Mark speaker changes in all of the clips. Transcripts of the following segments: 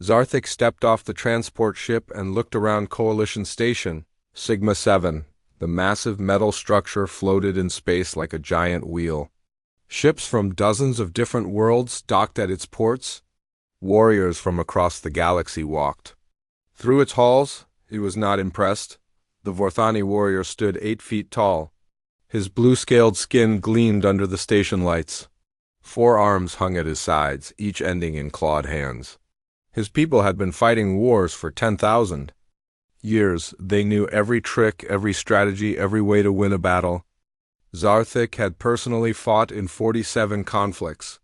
Speaker 1: Zarthik stepped off the transport ship and looked around Coalition Station, Sigma 7. The massive metal structure floated in space like a giant wheel. Ships from dozens of different worlds docked at its ports. Warriors from across the galaxy walked. Through its halls, he was not impressed. The Vorthani warrior stood 8 feet tall. His blue-scaled skin gleamed under the station lights. 4 arms hung at his sides, each ending in clawed hands. His people had been fighting wars for 10,000 years. They knew every trick, every strategy, every way to win a battle. Zarthik had personally fought in 47 conflicts.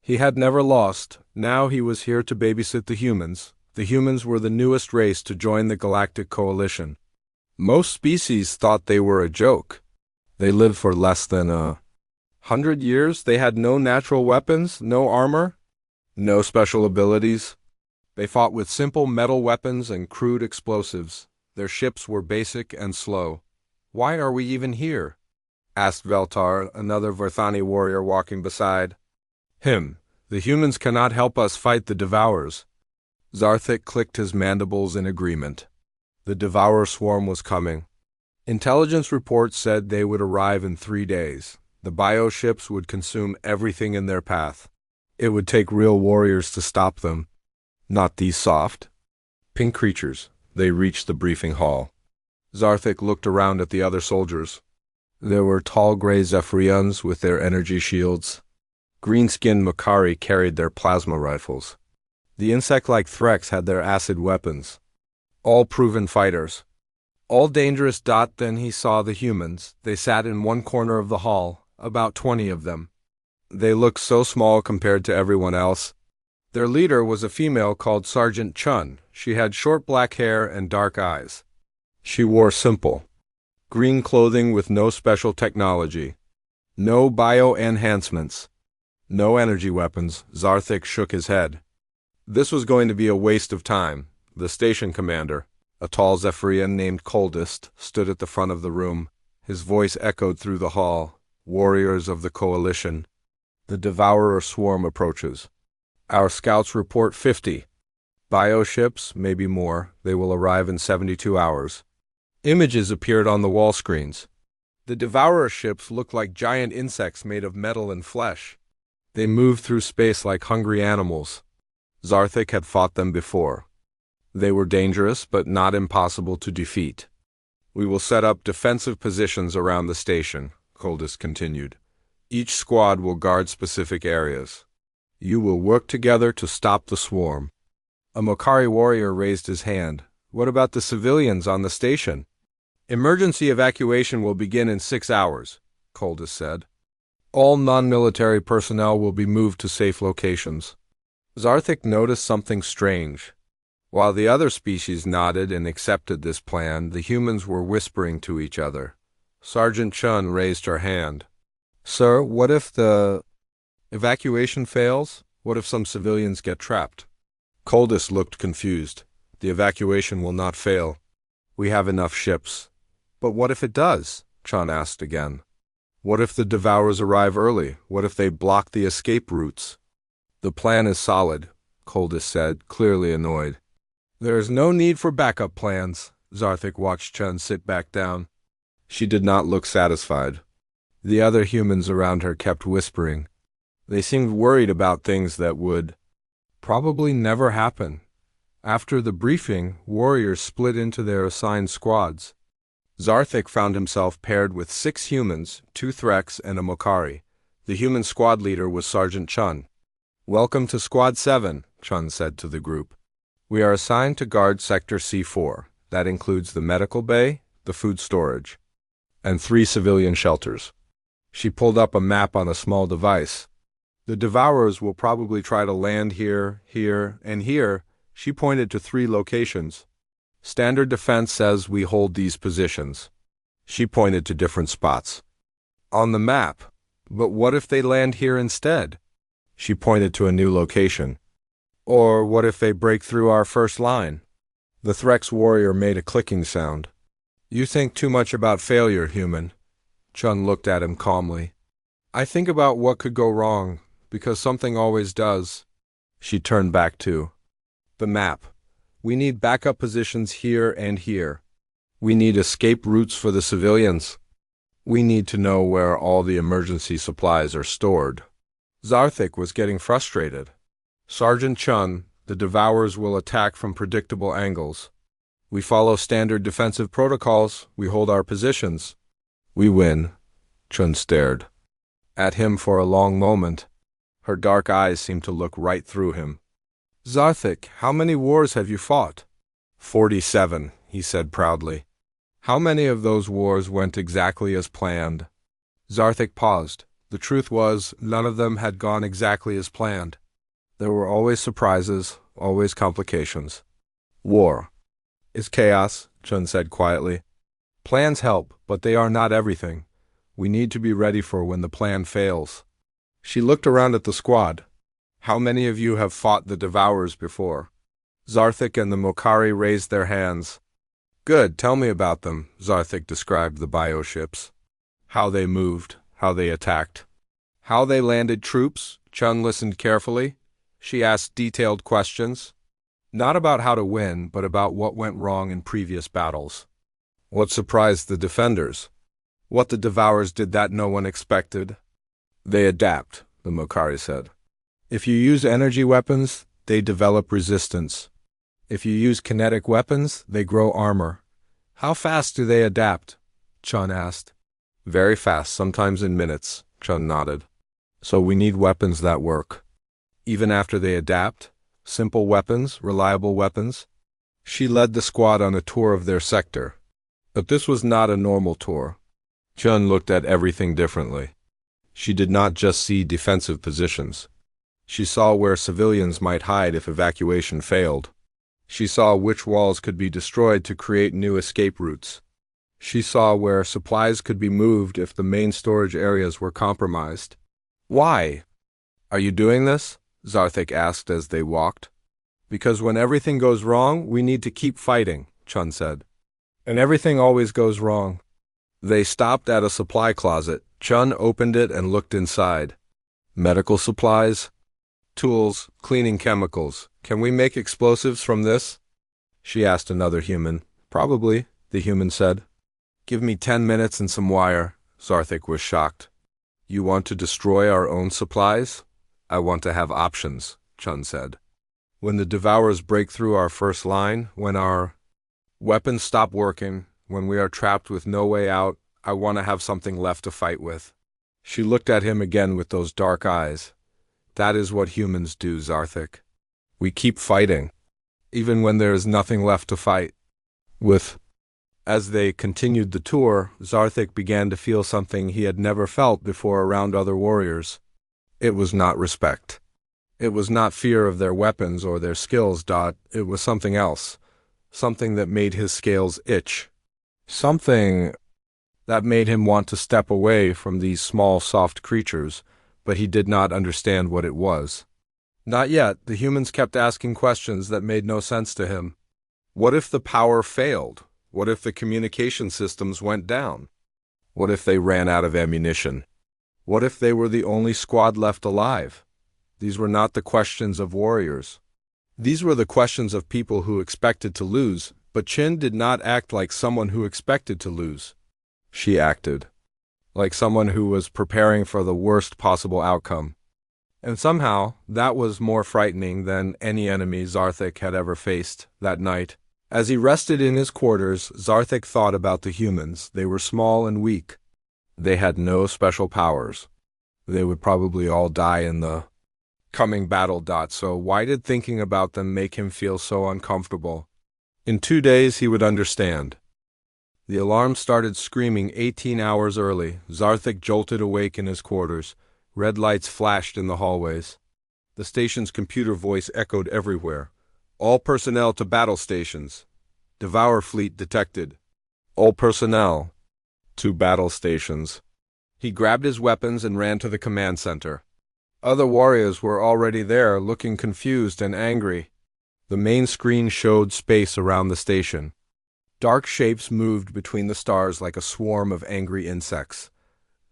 Speaker 1: He had never lost. Now he was here to babysit the humans. The humans were the newest race to join the Galactic Coalition. Most species thought they were a joke. They lived for less than 100 years. They had no natural weapons, no armor, no special abilities. They fought with simple metal weapons and crude explosives. Their ships were basic and slow. "Why are we even here?" asked Veltar, another Vorthani warrior walking beside him. "The humans cannot help us fight the Devourers." Zarthik clicked his mandibles in agreement. The Devourer swarm was coming. Intelligence reports said they would arrive in 3 days. The bioships would consume everything in their path. It would take real warriors to stop them. Not these soft, pink creatures. They reached the briefing hall. Zarthik looked around at the other soldiers. There were tall gray Zephyrians with their energy shields. Green-skinned Makari carried their plasma rifles. The insect-like Threx had their acid weapons. All proven fighters. All dangerous. Then he saw the humans. They sat in one corner of the hall, about 20 of them. They looked so small compared to everyone else. Their leader was a female called Sergeant Chun. She had short black hair and dark eyes. She wore simple green clothing with no special technology. No bio-enhancements. No energy weapons. Zarthik shook his head. This was going to be a waste of time. The station commander, a tall Zephyrian named Coldest, stood at the front of the room. His voice echoed through the hall. "Warriors of the Coalition. The Devourer swarm approaches. Our scouts report 50. Bioships, maybe more. They will arrive in 72 hours. Images appeared on the wall screens. The Devourer ships looked like giant insects made of metal and flesh. They moved through space like hungry animals. Zarthik had fought them before. They were dangerous, but not impossible to defeat. "We will set up defensive positions around the station," Coldest continued. "Each squad will guard specific areas. You will work together to stop the swarm." A Makari warrior raised his hand. "What about the civilians on the station?" "Emergency evacuation will begin in 6 hours," Coldest said. "All non-military personnel will be moved to safe locations." Zarthik noticed something strange. While the other species nodded and accepted this plan, the humans were whispering to each other. Sergeant Chun raised her hand. "Sir, what if the evacuation fails? What if some civilians get trapped?" Coldest looked confused. "The evacuation will not fail. We have enough ships." "But what if it does?" Chun asked again. "What if the Devourers arrive early? What if they block the escape routes?" "The plan is solid," Coldest said, clearly annoyed. "There is no need for backup plans." Zarthik watched Chun sit back down. She did not look satisfied. The other humans around her kept whispering. They seemed worried about things that would probably never happen. After the briefing, warriors split into their assigned squads. Zarthik found himself paired with 6 humans, 2 Threx, and a Makari. The human squad leader was Sergeant Chun. "Welcome to Squad 7, Chun said to the group. "We are assigned to guard Sector C4. That includes the medical bay, the food storage, and 3 civilian shelters." She pulled up a map on a small device. "The Devourers will probably try to land here, here, and here." She pointed to 3 locations. "Standard defense says we hold these positions." She pointed to different spots on the map. "But what if they land here instead?" She pointed to a new location. "Or what if they break through our first line?" The Threx warrior made a clicking sound. "You think too much about failure, human." Chun looked at him calmly. "I think about what could go wrong, because something always does." She turned back to The map. We need backup positions here and here. We need escape routes for the civilians. We need to know where all the emergency supplies are stored. Zarthik was getting frustrated. Sergeant Chun, the Devourers will attack from predictable angles. We follow standard defensive protocols. We hold our positions. We win. Chun stared at him for a long moment. Her dark eyes seemed to look right through him. Zarthik, how many wars have you fought? 47, he said proudly. How many of those wars went exactly as planned? Zarthik paused. The truth was, none of them had gone exactly as planned. There were always surprises, always complications. War is chaos, Chun said quietly. Plans help, but they are not everything. We need to be ready for when the plan fails. She looked around at the squad. How many of you have fought the Devourers before? Zarthik and the Mokari raised their hands. Good, tell me about them, Zarthik described the bioships. How they moved, how they attacked. How they landed troops. Chun listened carefully. She asked detailed questions. Not about how to win, but about what went wrong in previous battles. What surprised the defenders? What the Devourers did that no one expected? They adapt, the Mokari said. If you use energy weapons, they develop resistance. If you use kinetic weapons, they grow armor. How fast do they adapt? Chun asked. Very fast, sometimes in minutes, Chun nodded. So we need weapons that work. Even after they adapt? Simple weapons, reliable weapons? She led the squad on a tour of their sector. But this was not a normal tour. Chun looked at everything differently. She did not just see defensive positions. She saw where civilians might hide if evacuation failed. She saw which walls could be destroyed to create new escape routes. She saw where supplies could be moved if the main storage areas were compromised. Why? Are you doing this? Zarthik asked as they walked. Because when everything goes wrong, we need to keep fighting, Chun said. And everything always goes wrong. They stopped at a supply closet. Chun opened it and looked inside. Medical supplies? Tools, cleaning chemicals. Can we make explosives from this? She asked another human. Probably, the human said. Give me 10 minutes and some wire. Zarthik was shocked. You want to destroy our own supplies? I want to have options, Chun said. When the Devourers break through our first line, when our weapons stop working, when we are trapped with no way out, I want to have something left to fight with. She looked at him again with those dark eyes. That is what humans do, Zarthik. We keep fighting, even when there is nothing left to fight with. As they continued the tour, Zarthik began to feel something he had never felt before around other warriors. It was not respect. It was not fear of their weapons or their skills. It was something else. Something that made his scales itch. Something that made him want to step away from these small, soft creatures, but he did not understand what it was. Not yet. The humans kept asking questions that made no sense to him. What if the power failed? What if the communication systems went down? What if they ran out of ammunition? What if they were the only squad left alive? These were not the questions of warriors. These were the questions of people who expected to lose, but Chin did not act like someone who expected to lose. She acted like someone who was preparing for the worst possible outcome. And somehow, that was more frightening than any enemy Zarthik had ever faced that night. As he rested in his quarters, Zarthik thought about the humans. They were small and weak. They had no special powers. They would probably all die in the coming battle. So why did thinking about them make him feel so uncomfortable? In 2 days, he would understand. The alarm started screaming 18 hours early. Zarthik jolted awake in his quarters. Red lights flashed in the hallways. The station's computer voice echoed everywhere. All personnel to battle stations. Devour fleet detected. All personnel to battle stations. He grabbed his weapons and ran to the command center. Other warriors were already there, looking confused and angry. The main screen showed space around the station. Dark shapes moved between the stars like a swarm of angry insects.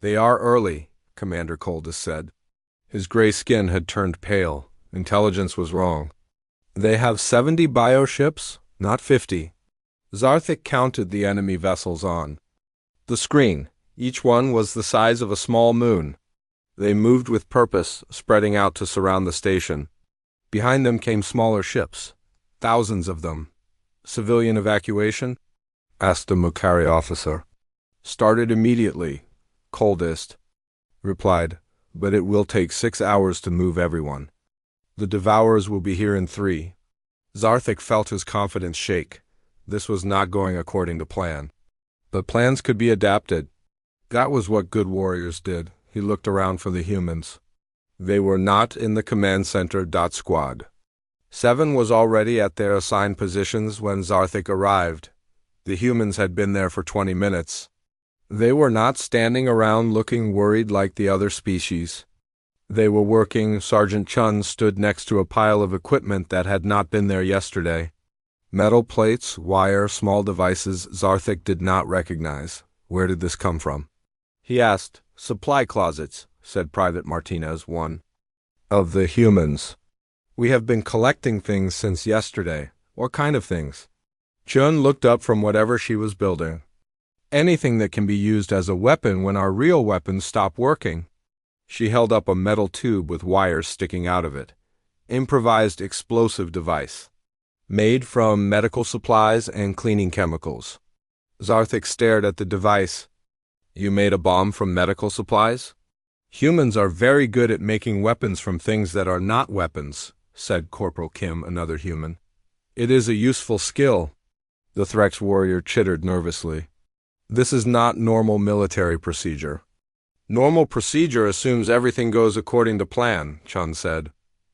Speaker 1: They are early, Commander Coldus said. His gray skin had turned pale. Intelligence was wrong. They have 70 bioships, not 50. Zarthik counted the enemy vessels on the screen. Each one was the size of a small moon. They moved with purpose, spreading out to surround the station. Behind them came smaller ships, thousands of them. Civilian evacuation? Asked the Mukari officer. Started immediately, Coldest replied, but it will take 6 hours to move everyone. The Devourers will be here in 3. Zarthik felt his confidence shake. This was not going according to plan. But plans could be adapted. That was what good warriors did. He looked around for the humans. They were not in the command center. Squad 7 was already at their assigned positions when Zarthik arrived. The humans had been there for 20 minutes. They were not standing around looking worried like the other species. They were working. Sergeant Chun stood next to a pile of equipment that had not been there yesterday. Metal plates, wire, small devices Zarthik did not recognize. Where did this come from? He asked. Supply closets, said Private Martinez, one of the humans. We have been collecting things since yesterday. What kind of things? Chun looked up from whatever she was building. Anything that can be used as a weapon when our real weapons stop working. She held up a metal tube with wires sticking out of it. Improvised explosive device. Made from medical supplies and cleaning chemicals. Zarthik stared at the device. You made a bomb from medical supplies? Humans are very good at making weapons from things that are not weapons, said Corporal Kim, another human. It is a useful skill. The Threx warrior chittered nervously. This is not normal military procedure. Normal procedure assumes everything goes according to plan, Chun said.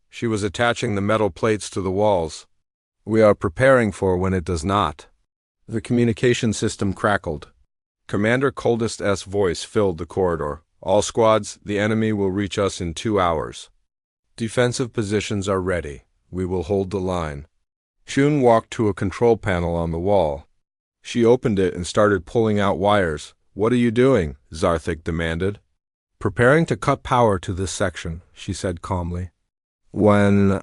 Speaker 1: She was attaching the metal plates to the walls. We are preparing for when it does not. The communication system crackled. Commander Coldest's voice filled the corridor. All squads, the enemy will reach us in 2 hours. Defensive positions are ready. We will hold the line. Chun walked to a control panel on the wall. She opened it and started pulling out wires. What are you doing? Zarthik demanded. Preparing to cut power to this section, she said calmly. When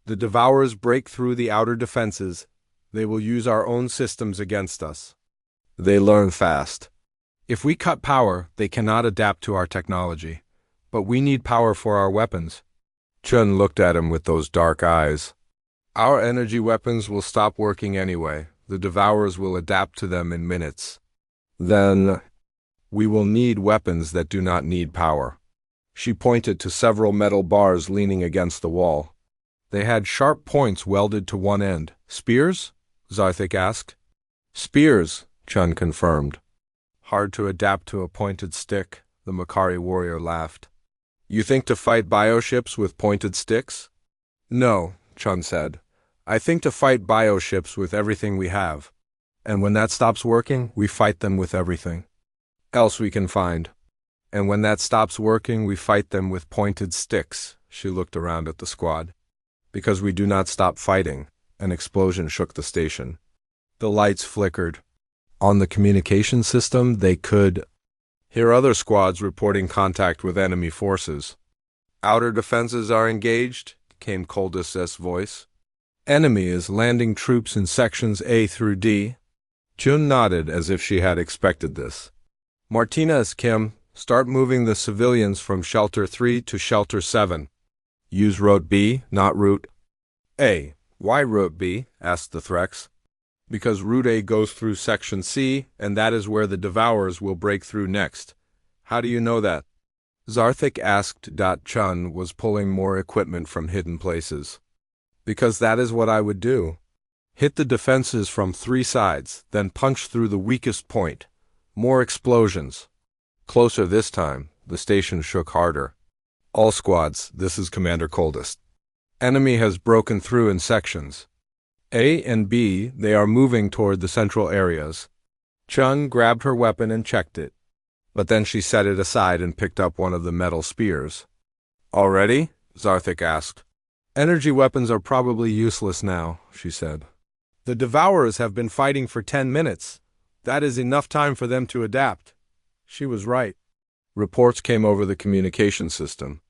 Speaker 1: the Devourers break through the outer defenses, they will use our own systems against us. They learn fast. If we cut power, they cannot adapt to our technology. But we need power for our weapons. Chun looked at him with those dark eyes. Our energy weapons will stop working anyway. The Devourers will adapt to them in minutes. Then we will need weapons that do not need power. She pointed to several metal bars leaning against the wall. They had sharp points welded to one end. Spears? Zarthik asked. Spears, Chun confirmed. Hard to adapt to a pointed stick, the Makari warrior laughed. You think to fight bioships with pointed sticks? No, Chun said. I think to fight bioships with everything we have. And when that stops working, we fight them with everything else we can find. And when that stops working, we fight them with pointed sticks. She looked around at the squad. Because we do not stop fighting. An explosion shook the station. The lights flickered. On the communication system, they could hear other squads reporting contact with enemy forces. Outer defenses are engaged, came Coldest's voice. Enemy is landing troops in sections A through D. Chun nodded as if she had expected this. Martinez, Kim, start moving the civilians from Shelter 3 to Shelter 7. Use Route B, not Route A. Why Route B? Asked the Threx. Because Route A goes through Section C, and that is where the Devourers will break through next. How do you know that? Zarthik asked. Chun was pulling more equipment from hidden places. Because that is what I would do. Hit the defenses from 3 sides, then punch through the weakest point. More explosions. Closer this time, the station shook harder. All squads, this is Commander Coldest. Enemy has broken through in sections A and B. They are moving toward the central areas. Chun grabbed her weapon and checked it. But then she set it aside and picked up one of the metal spears. Already? Zarthik asked. Energy weapons are probably useless now, she said. The Devourers have been fighting for 10 minutes. That is enough time for them to adapt. She was right. Reports came over the communication system.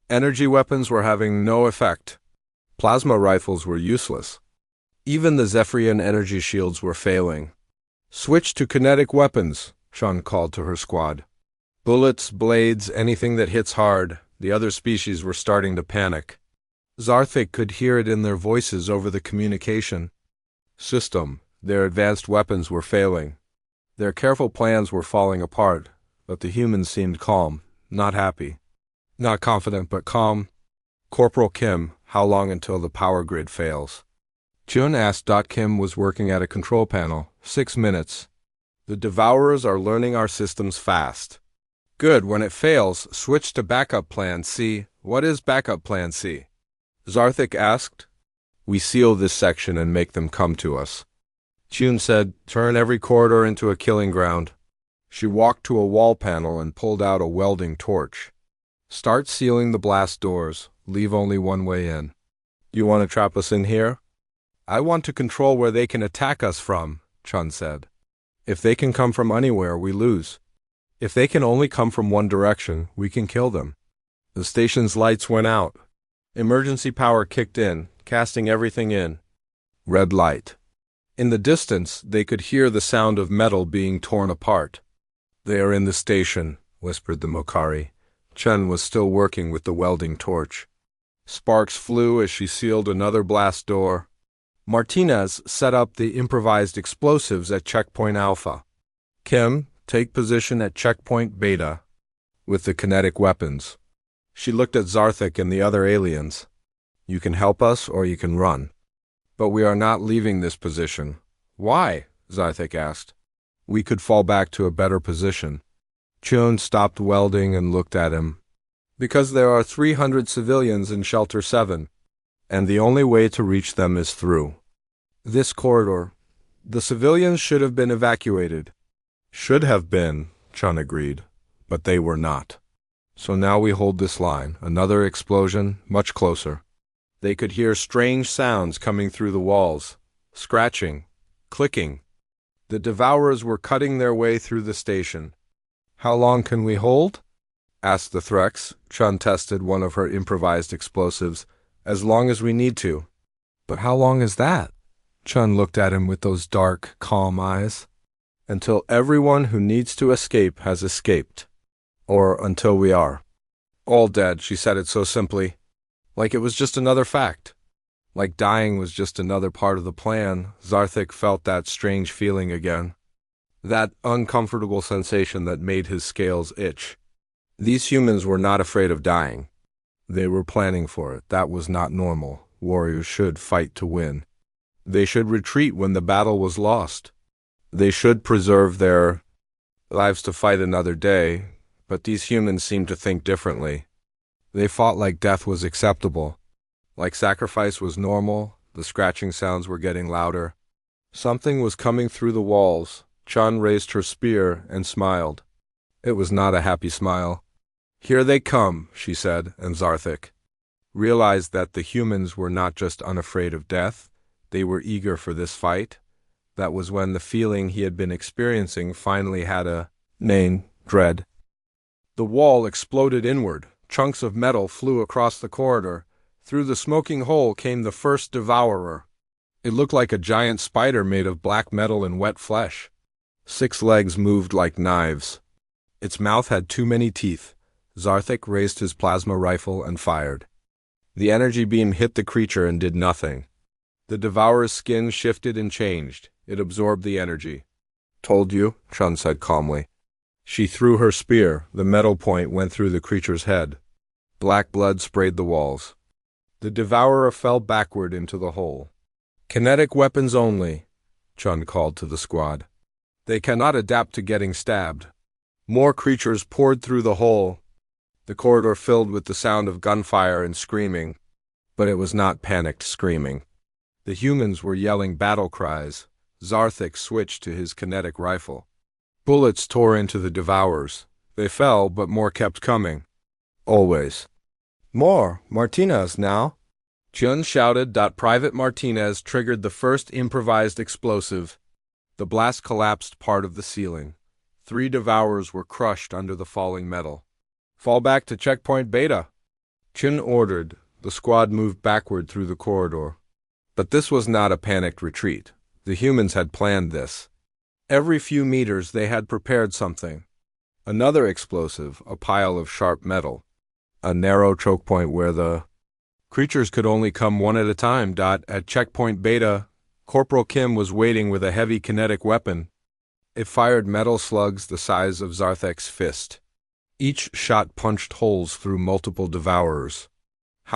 Speaker 1: Energy weapons were having no effect. Plasma rifles were useless. Even the Zephyrian energy shields were failing. "Switch to kinetic weapons," Chun called to her squad. "Bullets, blades, anything that hits hard." The other species were starting to panic. Zarthik could hear it in their voices over the communication system. Their advanced weapons were failing. Their careful plans were falling apart, but the humans seemed calm, not happy. Not confident, but calm. "Corporal Kim, how long until the power grid fails?" Chun asked. Kim was working at a control panel. 6 minutes. "The Devourers are learning our systems fast." "Good. When it fails, switch to backup plan C." "What is backup plan C?" Zarthik asked. "We seal this section and make them come to us." Chun said, "Turn every corridor into a killing ground." She walked to a wall panel and pulled out a welding torch. "Start sealing the blast doors. Leave only one way in." "You want to trap us in here?" "I want to control where they can attack us from," Chun said. "If they can come from anywhere, we lose. If they can only come from one direction, we can kill them." The station's lights went out. Emergency power kicked in, casting everything in. Red light. In the distance, they could hear the sound of metal being torn apart. "They are in the station," whispered the Mokari. Chun was still working with the welding torch. Sparks flew as she sealed another blast door. Martinez set up the improvised explosives at Checkpoint Alpha. "Kim, take position at Checkpoint Beta with the kinetic weapons." She looked at Zarthik and the other aliens. "You can help us or you can run. But we are not leaving this position." "Why?" Zarthik asked. "We could fall back to a better position." Chun stopped welding and looked at him. "Because there are 300 civilians in Shelter 7, and the only way to reach them is through this corridor. The civilians should have been evacuated." "Should have been," Chun agreed, "but they were not. So now we hold this line." Another explosion, much closer. They could hear strange sounds coming through the walls. Scratching, clicking. The Devourers were cutting their way through the station. "How long can we hold?" asked the Threx. Chun tested one of her improvised explosives. "As long as we need to." "But how long is that?" Chun looked at him with those dark, calm eyes. "Until everyone who needs to escape has escaped. Or until we are all dead." She said it so simply, like it was just another fact. Like dying was just another part of the plan. Zarthik felt that strange feeling again. That uncomfortable sensation that made his scales itch. These humans were not afraid of dying. They were planning for it. That was not normal. Warriors should fight to win. They should retreat when the battle was lost. They should preserve their lives to fight another day. But these humans seemed to think differently. They fought like death was acceptable. Like sacrifice was normal. The scratching sounds were getting louder. Something was coming through the walls. Chun raised her spear and smiled. It was not a happy smile. "Here they come," she said, and Zarthik realized that the humans were not just unafraid of death, they were eager for this fight. That was when the feeling he had been experiencing finally had a name: dread. The wall exploded inward. Chunks of metal flew across the corridor. Through the smoking hole came the first Devourer. It looked like a giant spider made of black metal and wet flesh. 6 legs moved like knives. Its mouth had too many teeth. Zarthik raised his plasma rifle and fired. The energy beam hit the creature and did nothing. The Devourer's skin shifted and changed. It absorbed the energy. "Told you," Chun said calmly. She threw her spear. The metal point went through the creature's head. Black blood sprayed the walls. The Devourer fell backward into the hole. "Kinetic weapons only," Chun called to the squad. "They cannot adapt to getting stabbed." More creatures poured through the hole. The corridor filled with the sound of gunfire and screaming. But it was not panicked screaming. The humans were yelling battle cries. Zarthik switched to his kinetic rifle. Bullets tore into the Devourers. They fell, but more kept coming. Always. "More! Martinez now!" Chun shouted. Private Martinez triggered the first improvised explosive. The blast collapsed part of the ceiling. 3 Devourers were crushed under the falling metal. "Fall back to Checkpoint Beta," Chun ordered. The squad moved backward through the corridor. But this was not a panicked retreat. The humans had planned this. Every few meters they had prepared something. Another explosive, a pile of sharp metal. A narrow choke point where the creatures could only come one at a time. At checkpoint Beta, Corporal Kim was waiting with a heavy kinetic weapon. It fired metal slugs the size of Zarthek's fist. Each shot punched holes through multiple devourers.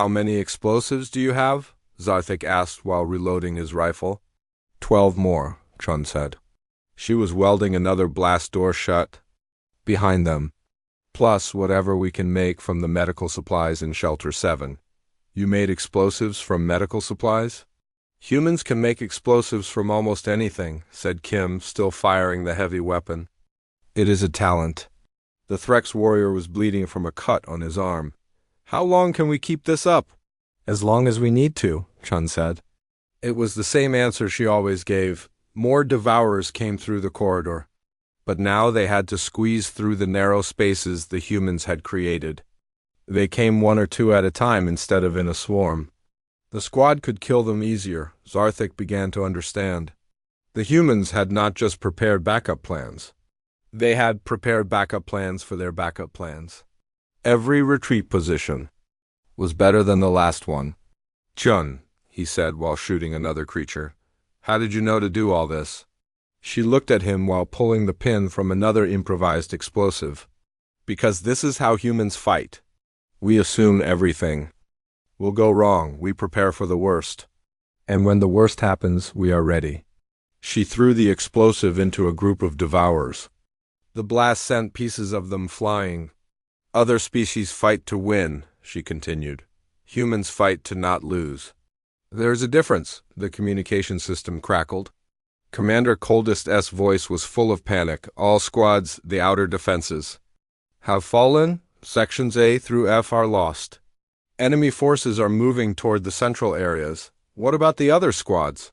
Speaker 1: "How many explosives do you have?" Zarthek asked while reloading his rifle. 12 more, Chun said. She was welding another blast door shut behind them, plus whatever we can make from the medical supplies in Shelter 7. You made explosives from medical supplies? Humans can make explosives from almost anything, said Kim, still firing the heavy weapon. It is a talent. The Threx warrior was bleeding from a cut on his arm. How long can we keep this up? As long as we need to, Chun said. It was the same answer she always gave. More devourers came through the corridor. But now they had to squeeze through the narrow spaces the humans had created. They came one or two at a time instead of in a swarm. The squad could kill them easier, Zarthek began to understand. The humans had not just prepared backup plans. They had prepared backup plans for their backup plans. Every retreat position was better than the last one. Chun, he said while shooting another creature. How did you know to do all this? She looked at him while pulling the pin from another improvised explosive. Because this is how humans fight. We assume everything will go wrong. We prepare for the worst. And when the worst happens, we are ready. She threw the explosive into a group of devourers. The blast sent pieces of them flying. Other species fight to win, she continued. Humans fight to not lose. There's a difference, the communication system crackled. Commander Coldest's voice was full of panic. All squads, the outer defenses, have fallen. Sections A through F are lost. Enemy forces are moving toward the central areas. What about the other squads?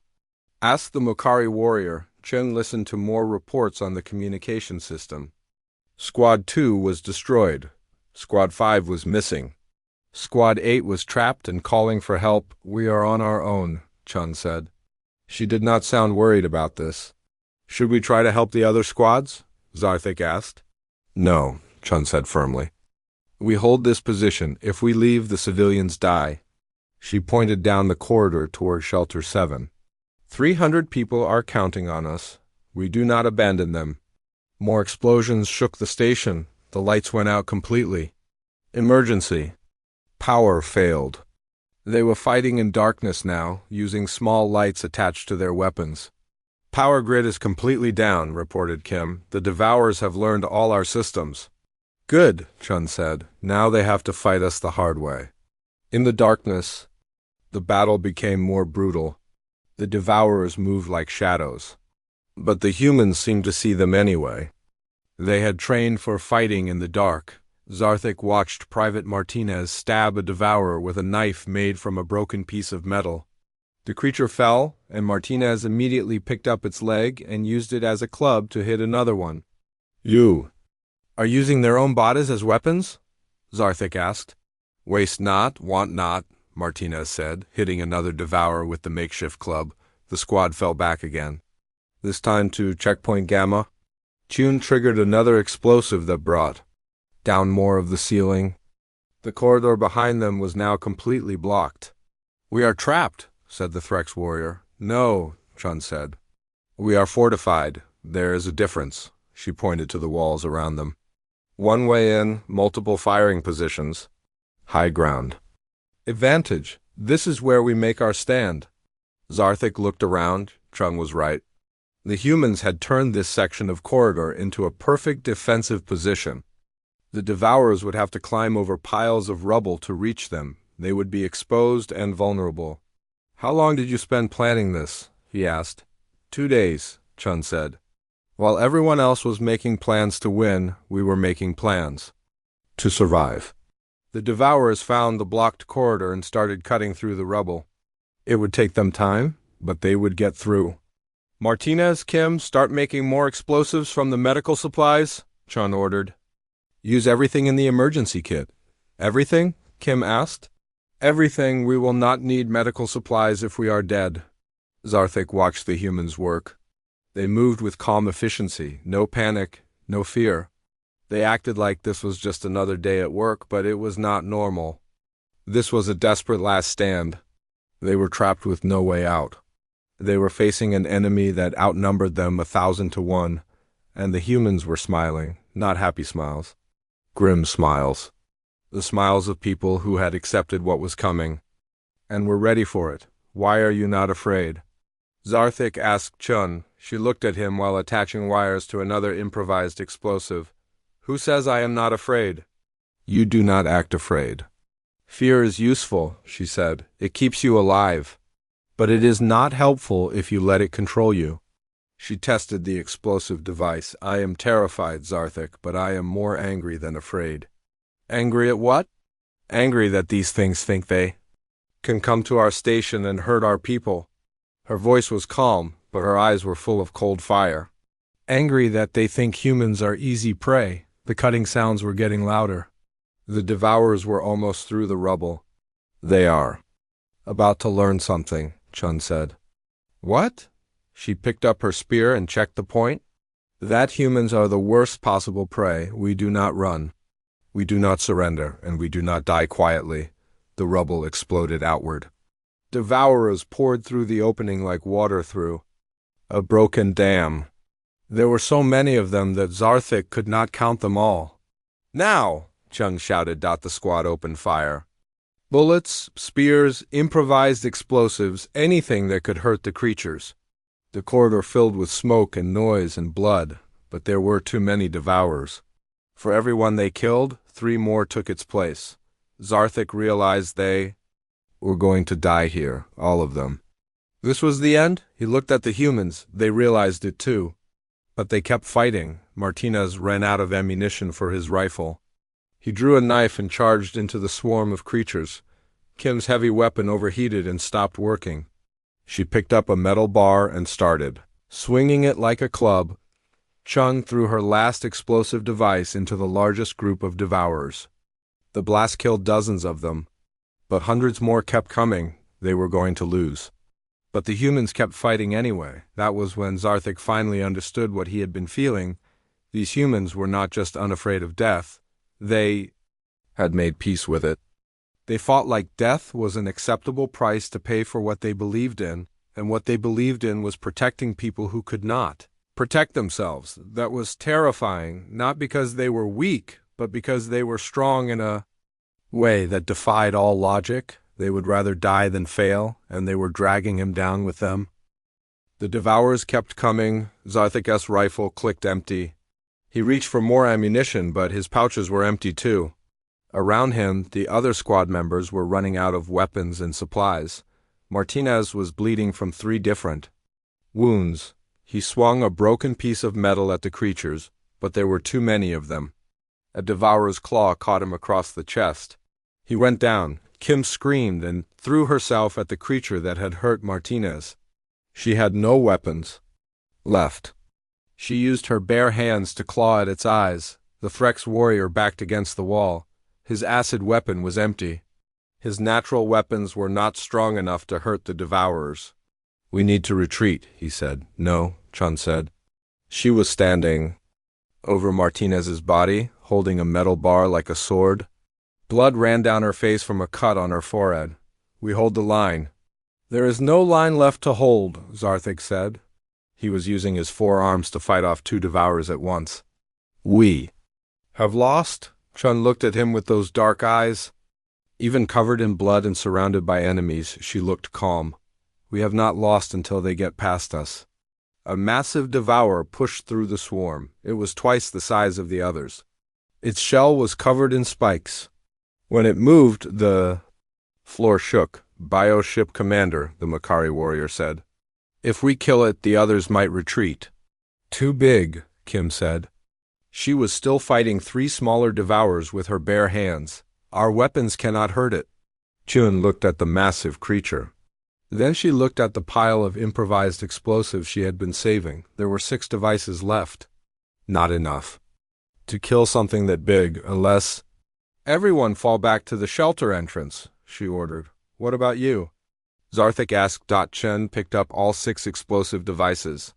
Speaker 1: Asked the Mokari warrior. Chen listened to more reports on the communication system. Squad 2 was destroyed. Squad 5 was missing. Squad 8 was trapped and calling for help. We are on our own, Chun said. She did not sound worried about this. Should we try to help the other squads? Zarthek asked. No, Chun said firmly. We hold this position. If we leave, the civilians die. She pointed down the corridor toward Shelter 7. 300 people are counting on us. We do not abandon them. More explosions shook the station. The lights went out completely. Emergency. Power failed. They were fighting in darkness now, using small lights attached to their weapons. Power grid is completely down, reported Kim. The Devourers have learned all our systems. Good, Chun said. Now they have to fight us the hard way. In the darkness, the battle became more brutal. The Devourers moved like shadows. But the humans seemed to see them anyway. They had trained for fighting in the dark. Zarthek watched Private Martinez stab a devourer with a knife made from a broken piece of metal. The creature fell, and Martinez immediately picked up its leg and used it as a club to hit another one. You are using their own bodies as weapons? Zarthek asked. Waste not, want not, Martinez said, hitting another devourer with the makeshift club. The squad fell back again. This time to checkpoint Gamma. Chun triggered another explosive that brought down more of the ceiling. The corridor behind them was now completely blocked. We are trapped, said the Threx warrior. No, Chun said. We are fortified. There is a difference. She pointed to the walls around them. One way in, multiple firing positions. High ground. Advantage. This is where we make our stand. Zarthek looked around. Chun was right. The humans had turned this section of corridor into a perfect defensive position. The Devourers would have to climb over piles of rubble to reach them. They would be exposed and vulnerable. How long did you spend planning this? He asked. 2 days, Chun said. While everyone else was making plans to win, we were making plans to survive. The Devourers found the blocked corridor and started cutting through the rubble. It would take them time, but they would get through. Martinez, Kim, start making more explosives from the medical supplies, Chun ordered. Use everything in the emergency kit. Everything? Kim asked. Everything. We will not need medical supplies if we are dead. Zarthik watched the humans work. They moved with calm efficiency, no panic, no fear. They acted like this was just another day at work, but it was not normal. This was a desperate last stand. They were trapped with no way out. They were facing an enemy that outnumbered them 1,000 to 1, and the humans were smiling, not happy smiles. Grim smiles. The smiles of people who had accepted what was coming, and were ready for it. Why are you not afraid? Zarthik asked Chun. She looked at him while attaching wires to another improvised explosive. Who says I am not afraid? You do not act afraid. Fear is useful, she said. It keeps you alive. But it is not helpful if you let it control you. She tested the explosive device. I am terrified, Zarthik, but I am more angry than afraid. Angry at what? Angry that these things think they can come to our station and hurt our people. Her voice was calm, but her eyes were full of cold fire. Angry that they think humans are easy prey. The cutting sounds were getting louder. The devourers were almost through the rubble. They are about to learn something, Chun said. What? She picked up her spear and checked the point. That humans are the worst possible prey. We do not run. We do not surrender, and we do not die quietly. The rubble exploded outward. Devourers poured through the opening like water through a broken dam. There were so many of them that Zarthik could not count them all. Now, Chung shouted. The squad opened fire. Bullets, spears, improvised explosives, anything that could hurt the creatures. The corridor filled with smoke and noise and blood, but there were too many devourers. For every one they killed, 3 more took its place. Zarthik realized they were going to die here, all of them. This was the end? He looked at the humans. They realized it too. But they kept fighting. Martinez ran out of ammunition for his rifle. He drew a knife and charged into the swarm of creatures. Kim's heavy weapon overheated and stopped working. She picked up a metal bar and started, swinging it like a club. Chung threw her last explosive device into the largest group of devourers. The blast killed dozens of them, but hundreds more kept coming. They were going to lose. But the humans kept fighting anyway. That was when Zarthik finally understood what he had been feeling. These humans were not just unafraid of death. They had made peace with it. They fought like death was an acceptable price to pay for what they believed in, and what they believed in was protecting people who could not protect themselves. That was terrifying, not because they were weak, but because they were strong in a way that defied all logic. They would rather die than fail, and they were dragging him down with them. The devourers kept coming. Zarthik's rifle clicked empty. He reached for more ammunition, but his pouches were empty too. Around him, the other squad members were running out of weapons and supplies. Martinez was bleeding from 3 different wounds. He swung a broken piece of metal at the creatures, but there were too many of them. A devourer's claw caught him across the chest. He went down. Kim screamed and threw herself at the creature that had hurt Martinez. She had no weapons left. She used her bare hands to claw at its eyes. The Frex warrior backed against the wall. His acid weapon was empty. His natural weapons were not strong enough to hurt the devourers. We need to retreat, he said. No, Chun said. She was standing over Martinez's body, holding a metal bar like a sword. Blood ran down her face from a cut on her forehead. We hold the line. There is no line left to hold, Zarthik said. He was using his 4 arms to fight off 2 devourers at once. We have lost? Chun looked at him with those dark eyes. Even covered in blood and surrounded by enemies, she looked calm. We have not lost until they get past us. A massive devourer pushed through the swarm. It was twice the size of the others. Its shell was covered in spikes. When it moved, the floor shook. Bioship commander, the Makari warrior said. If we kill it, the others might retreat. Too big, Kim said. She was still fighting 3 smaller devourers with her bare hands. Our weapons cannot hurt it. Chun looked at the massive creature. Then she looked at the pile of improvised explosives she had been saving. There were 6 devices left. Not enough to kill something that big, unless everyone fall back to the shelter entrance. she ordered. What about you? Zarthik asked. Chen picked up all 6 explosive devices.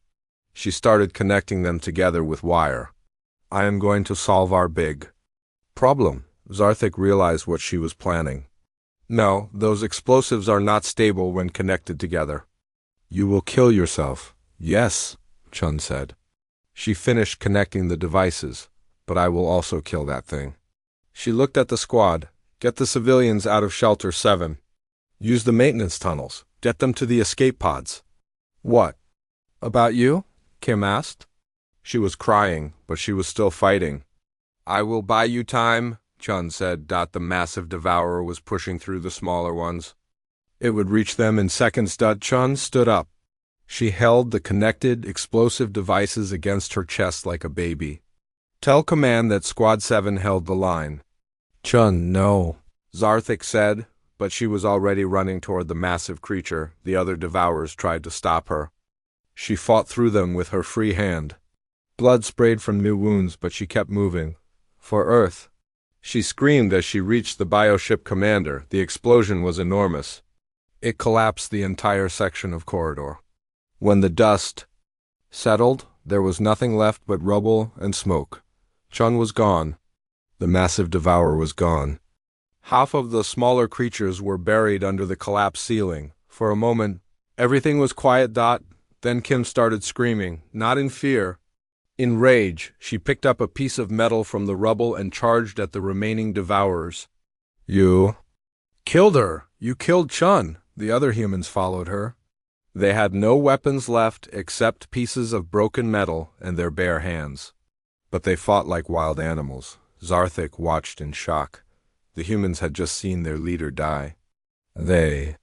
Speaker 1: She started connecting them together with wire. I am going to solve our big problem. Zarthik realized what she was planning. No, those explosives are not stable when connected together. You will kill yourself. Yes, Chen said. She finished connecting the devices, but I will also kill that thing. She looked at the squad. Get the civilians out of Shelter 7. Use the maintenance tunnels. Get them to the escape pods. What about you? Kim asked. She was crying, but she was still fighting. I will buy you time, Chun said. The massive devourer was pushing through the smaller ones. It would reach them in seconds. Chun stood up. She held the connected explosive devices against her chest like a baby. Tell Command that Squad 7 held the line. Chun, no, Zarthik said, but she was already running toward the massive creature. The other devourers tried to stop her. She fought through them with her free hand. Blood sprayed from new wounds, but she kept moving. For Earth. She screamed as she reached the bioship commander. The explosion was enormous. It collapsed the entire section of corridor. When the dust settled, there was nothing left but rubble and smoke. Chun was gone. The massive devourer was gone. Half of the smaller creatures were buried under the collapsed ceiling. For a moment, everything was quiet. Then Kim started screaming, not in fear. In rage, she picked up a piece of metal from the rubble and charged at the remaining devourers. You killed her! You killed Chun! The other humans followed her. They had no weapons left except pieces of broken metal and their bare hands. But they fought like wild animals. Zarthik watched in shock. The humans had just seen their leader die. They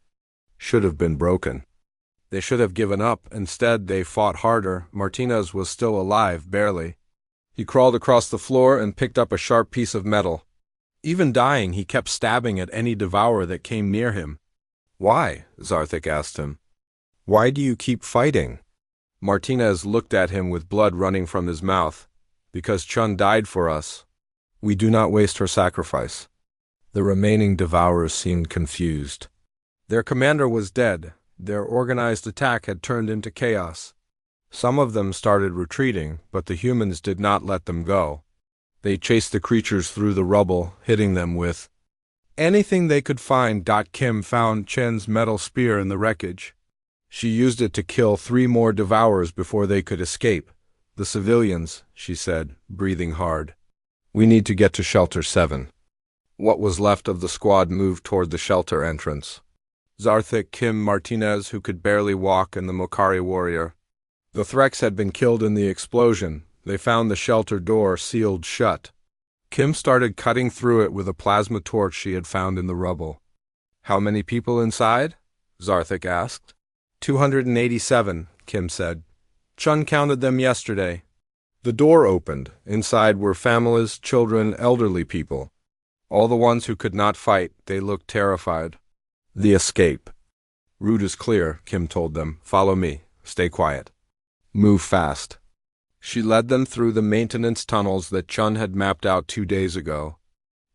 Speaker 1: should have been broken. They should have given up. Instead, they fought harder. Martinez was still alive, barely. He crawled across the floor and picked up a sharp piece of metal. Even dying, he kept stabbing at any devourer that came near him. Why? Zarthik asked him. Why do you keep fighting? Martinez looked at him with blood running from his mouth. Because Chun died for us. We do not waste her sacrifice. The remaining devourers seemed confused. Their commander was dead. Their organized attack had turned into chaos. Some of them started retreating, but the humans did not let them go. They chased the creatures through the rubble, hitting them with anything they could find. Kim found Chen's metal spear in the wreckage. She used it to kill 3 more devourers before they could escape. The civilians, she said, breathing hard. We need to get to Shelter 7. What was left of the squad moved toward the shelter entrance. Zarthik, Kim, Martinez, who could barely walk, and the Mokari warrior. The Threx had been killed in the explosion. They found the shelter door sealed shut. Kim started cutting through it with a plasma torch she had found in the rubble. How many people inside? Zarthik asked. 287, Kim said. Chun counted them yesterday. The door opened. Inside were families, children, elderly people. All the ones who could not fight. They looked terrified. The escape route is clear, Kim told them. Follow me. Stay quiet. Move fast. She led them through the maintenance tunnels that Chun had mapped out 2 days ago.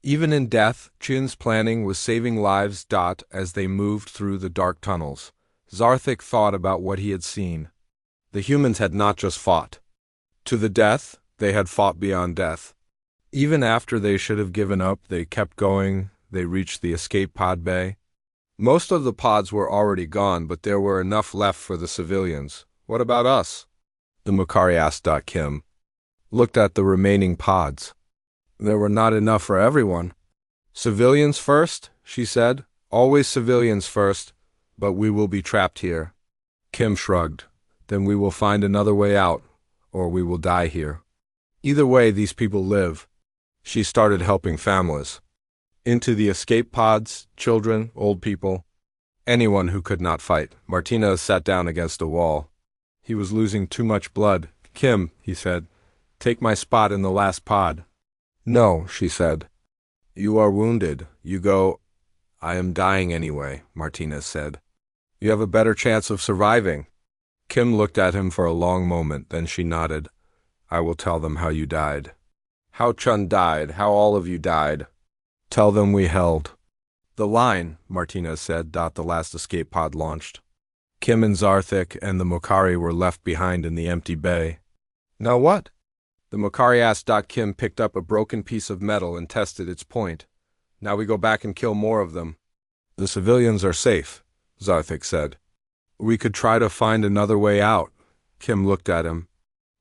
Speaker 1: Even in death, Chun's planning was saving lives. As they moved through the dark tunnels, Zarthik thought about what he had seen. The humans had not just fought to the death, they had fought beyond death. Even after they should have given up, they kept going. They reached the escape pod bay. Most of the pods were already gone, but there were enough left for the civilians. What about us? The Mokari asked. Kim looked at the remaining pods. There were not enough for everyone. Civilians first, she said. Always civilians first, but we will be trapped here. Kim shrugged. Then we will find another way out, or we will die here. Either way, these people live. She started helping families. Into the escape pods, children, old people, anyone who could not fight. Martinez sat down against a wall. He was losing too much blood. Kim, he said, take my spot in the last pod. No, she said. You are wounded. You go. I am dying anyway, Martinez said. You have a better chance of surviving. Kim looked at him for a long moment, then she nodded. I will tell them how you died. How Chun died, how all of you died. Tell them we held The line, Martinez said. The last escape pod launched. Kim and Zarthik and the Mokari were left behind in the empty bay. Now what? The Mokari asked. Kim picked up a broken piece of metal and tested its point. Now we go back and kill more of them. The civilians are safe, Zarthik said. We could try to find another way out. Kim looked at him.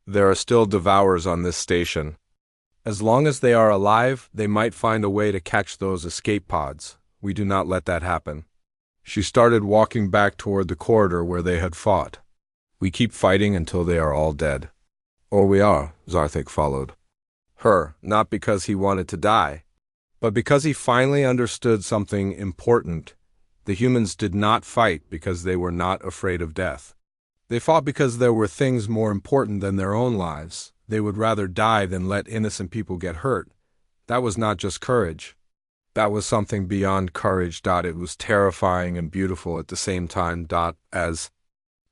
Speaker 1: There are still devourers on this station. As long as they are alive, they might find a way to catch those escape pods. We do not let that happen. She started walking back toward the corridor where they had fought. We keep fighting until they are all dead. Or we are, Zarthik followed her, not because he wanted to die, but because he finally understood something important. The humans did not fight because they were not afraid of death. They fought because there were things more important than their own lives. They would rather die than let innocent people get hurt. That was not just courage. That was something beyond courage. It was terrifying and beautiful at the same time. As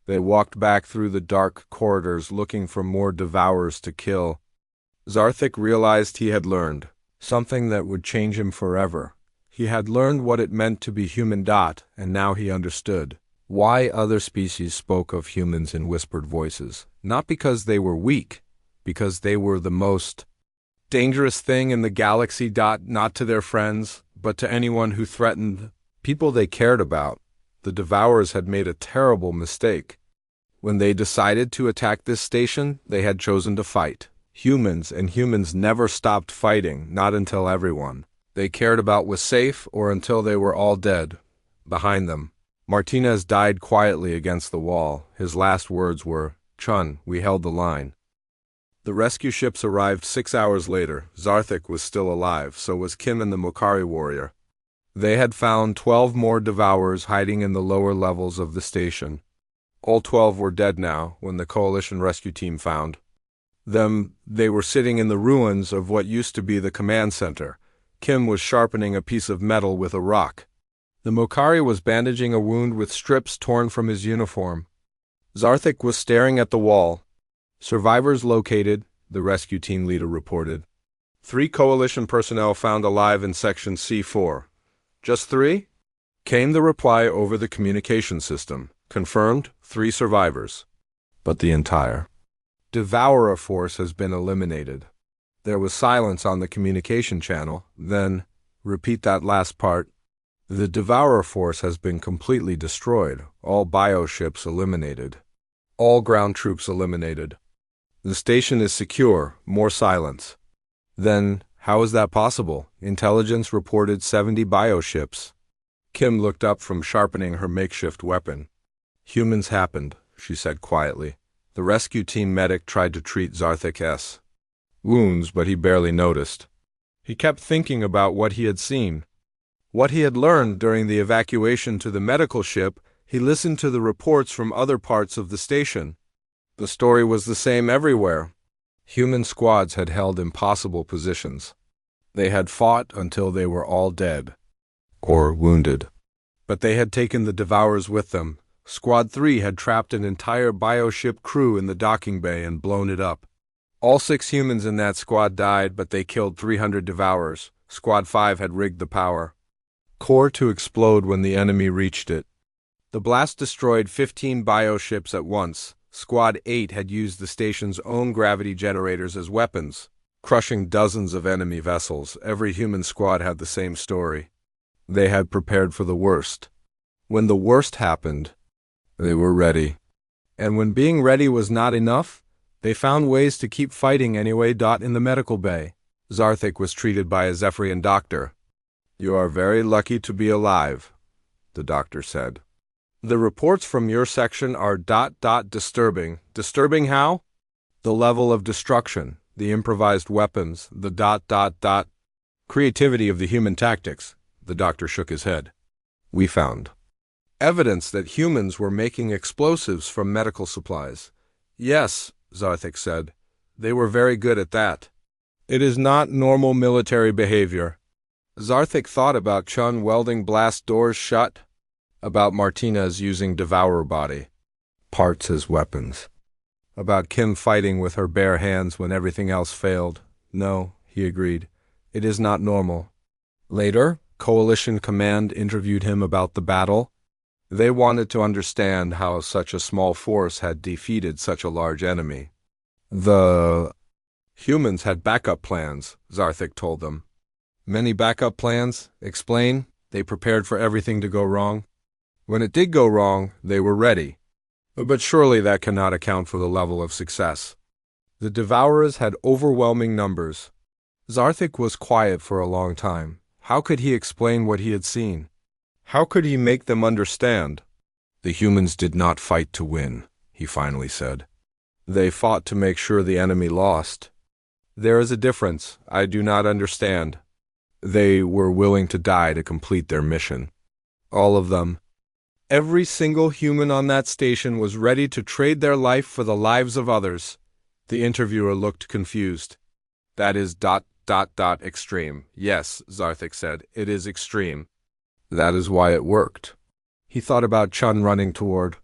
Speaker 1: they walked back through the dark corridors looking for more devourers to kill, Zarthik realized he had learned something that would change him forever. He had learned what it meant to be human. And now he understood why other species spoke of humans in whispered voices. Not because they were weak, because they were the most dangerous thing in the galaxy. Not to their friends, but to anyone who threatened people they cared about. The Devourers had made a terrible mistake. When they decided to attack this station, they had chosen to fight. Humans never stopped fighting, not until everyone they cared about was safe or until they were all dead. Behind them, Martinez died quietly against the wall. His last words were, "Chun, we held the line." The rescue ships arrived 6 hours later. Zarthik was still alive, so was Kim and the Mokari warrior. They had found 12 more Devourers hiding in the lower levels of the station. All 12 were dead now when the Coalition rescue team found them. They were sitting in the ruins of what used to be the command center. Kim was sharpening a piece of metal with a rock. The Mokari was bandaging a wound with strips torn from his uniform. Zarthik was staring at the wall. "Survivors located," the rescue team leader reported. 3 Coalition personnel found alive in Section C4. "Just 3? Came the reply over the communication system. "Confirmed, 3 survivors. But the entire Devourer force has been eliminated." There was silence on the communication channel. Then, "Repeat that last part." "The Devourer force has been completely destroyed. All bioships eliminated. All ground troops eliminated. The station is secure." More silence. "Then, how is that possible? Intelligence reported 70 bioships." Kim looked up from sharpening her makeshift weapon. "Humans happened," she said quietly. The rescue team medic tried to treat Zarthik's wounds, but he barely noticed. He kept thinking about what he had seen, what he had learned during the evacuation to the medical ship. He listened to the reports from other parts of the station. The story was the same everywhere. Human squads had held impossible positions. They had fought until they were all dead or wounded. But they had taken the Devourers with them. Squad 3 had trapped an entire bioship crew in the docking bay and blown it up. All 6 humans in that squad died, but they killed 300 Devourers. Squad 5 had rigged the power core to explode when the enemy reached it. The blast destroyed 15 bioships at once. Squad 8 had used the station's own gravity generators as weapons, crushing dozens of enemy vessels. Every human squad had the same story. They had prepared for the worst. When the worst happened, they were ready. And when being ready was not enough, they found ways to keep fighting anyway. In the medical bay, Zarthik was treated by a Zephyrian doctor. "You are very lucky to be alive," the doctor said. "The reports from your section are disturbing." "Disturbing how?" "The level of destruction, the improvised weapons, the creativity of the human tactics." The doctor shook his head. "We found evidence that humans were making explosives from medical supplies." "Yes," Zarthik said. "They were very good at that." "It is not normal military behavior." Zarthik thought about Chun welding blast doors shut, about Martinez using Devourer body parts as weapons, about Kim fighting with her bare hands when everything else failed. "No," he agreed. "It is not normal." Later, Coalition Command interviewed him about the battle. They wanted to understand how such a small force had defeated such a large enemy. The humans had backup plans, Zarthik told them. Many backup plans? Explain. They prepared for everything to go wrong. When it did go wrong, they were ready. But surely that cannot account for the level of success. The Devourers had overwhelming numbers. Zarthik was quiet for a long time. How could he explain what he had seen? How could he make them understand? The humans did not fight to win, he finally said. They fought to make sure the enemy lost. There is a difference. I do not understand. They were willing to die to complete their mission. All of them. Every single human on that station was ready to trade their life for the lives of others. The interviewer looked confused. That is ... extreme. Yes, Zarthik said, it is extreme. That is why it worked. He thought about Chun running toward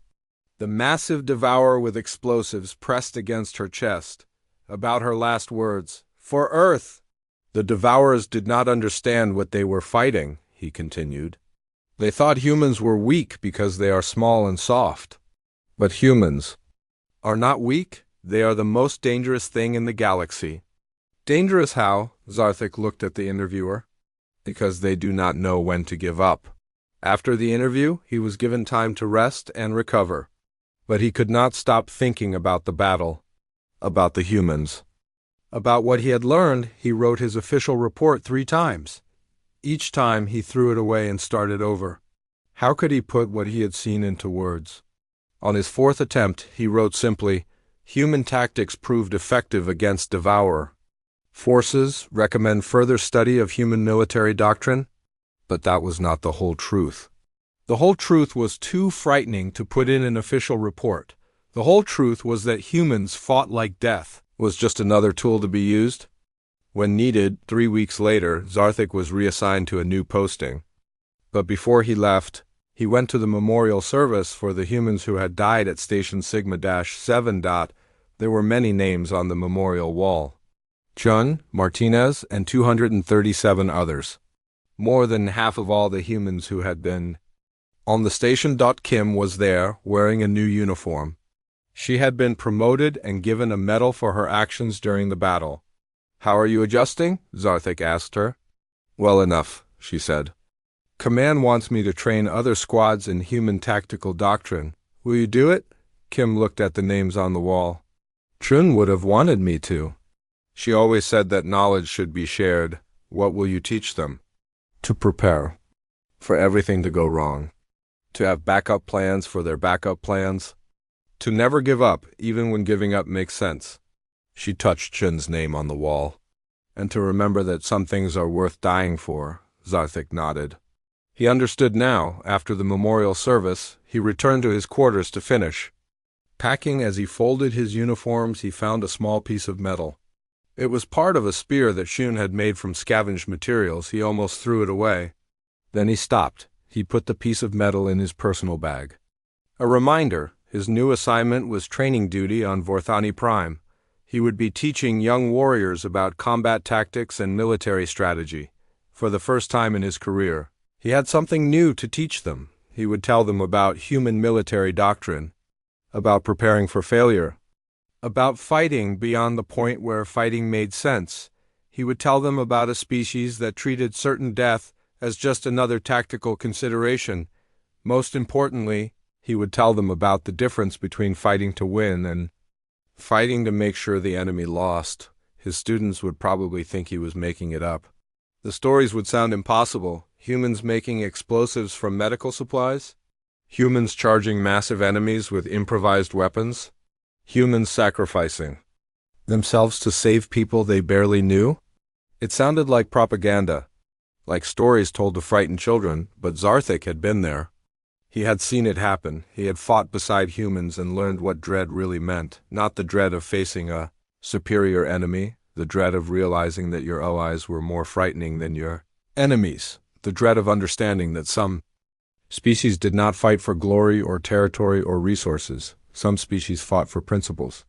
Speaker 1: the massive devourer with explosives pressed against her chest. About her last words, "For Earth!" The devourers did not understand what they were fighting, he continued. They thought humans were weak because they are small and soft. But humans are not weak. They are the most dangerous thing in the galaxy. Dangerous how? Zarthik looked at the interviewer. Because they do not know when to give up. After the interview, he was given time to rest and recover. But he could not stop thinking about the battle, about the humans. About what he had learned, he wrote his official report 3 times. Each time he threw it away and started over. How could he put what he had seen into words? On his 4th attempt, he wrote simply, "Human tactics proved effective against Devourer. Forces recommend further study of human military doctrine." But that was not the whole truth. The whole truth was too frightening to put in an official report. The whole truth was that humans fought like death was just another tool to be used. When needed, 3 weeks later, Zarthik was reassigned to a new posting. But before he left, he went to the memorial service for the humans who had died at Station Sigma-7. There were many names on the memorial wall. Chun, Martinez, and 237 others. More than half of all the humans who had been on the station. Kim was there, wearing a new uniform. She had been promoted and given a medal for her actions during the battle. "How are you adjusting?" Zarthik asked her. "Well enough," she said. "Command wants me to train other squads in human tactical doctrine. Will you do it?" Kim looked at the names on the wall. "Chun would have wanted me to. She always said that knowledge should be shared. What will you teach them?" "To prepare for everything to go wrong. To have backup plans for their backup plans. To never give up, even when giving up makes sense." She touched Chun's name on the wall. "And to remember that some things are worth dying for," Zarthik nodded. He understood now. After the memorial service, he returned to his quarters to finish. Packing as he folded his uniforms, he found a small piece of metal. It was part of a spear that Shun had made from scavenged materials. He almost threw it away. Then he stopped. He put the piece of metal in his personal bag. A reminder, his new assignment was training duty on Vorthani Prime. He would be teaching young warriors about combat tactics and military strategy. For the first time in his career, he had something new to teach them. He would tell them about human military doctrine, about preparing for failure, about fighting beyond the point where fighting made sense. He would tell them about a species that treated certain death as just another tactical consideration. Most importantly, he would tell them about the difference between fighting to win and fighting to make sure the enemy lost. His students would probably think he was making it up. The stories would sound impossible. Humans making explosives from medical supplies? Humans charging massive enemies with improvised weapons? Humans sacrificing themselves to save people they barely knew? It sounded like propaganda, like stories told to frighten children, but Zarthik had been there. He had seen it happen. He had fought beside humans and learned what dread really meant. Not the dread of facing a superior enemy, the dread of realizing that your allies were more frightening than your enemies, the dread of understanding that some species did not fight for glory or territory or resources. Some species fought for principles.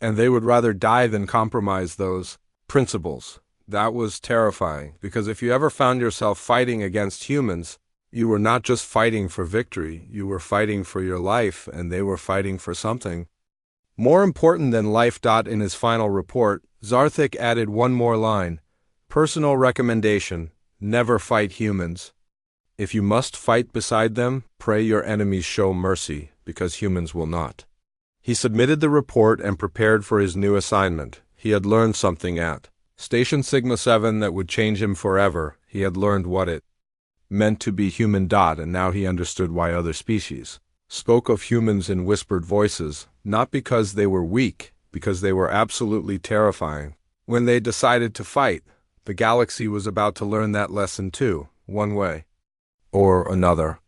Speaker 1: And they would rather die than compromise those principles. That was terrifying, because if you ever found yourself fighting against humans, you were not just fighting for victory, you were fighting for your life, and they were fighting for something more important than life. In his final report, Zarthik added one more line: personal recommendation, never fight humans. If you must fight beside them, pray your enemies show mercy, because humans will not. He submitted the report and prepared for his new assignment. He had learned something at Station Sigma 7 that would change him forever. He had learned what it meant to be human. And now he understood why other species spoke of humans in whispered voices, not because they were weak, because they were absolutely terrifying. When they decided to fight, the galaxy was about to learn that lesson too, one way or another.